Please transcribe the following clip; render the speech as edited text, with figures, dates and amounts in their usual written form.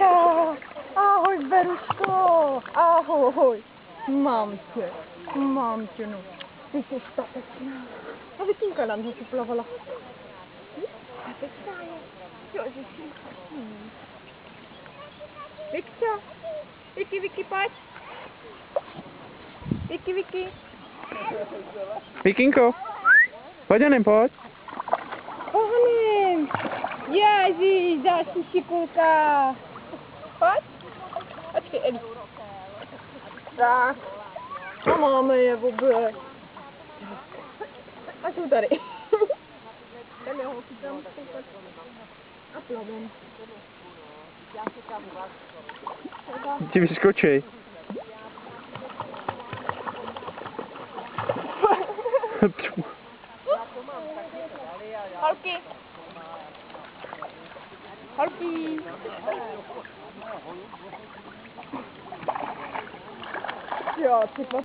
Vikička! Ahoj, Beruško! Ahoj! Mám tě, no. Ty jsi statečná. A Vikinka nám zase plavala. Statečná je. Jo, Ježiši. Vikča! Viki, pojď! Viki! Vikinko, pojď Janem, pojď. Pohnem! Ježíš, další šikulka! Pojď! Počkej, Edi. Tak. A máme je vůbec. A jsou tady. Tam je holky, tam koukat. A plavem. Ti vyskočej. Holky! Holky! Jo, ty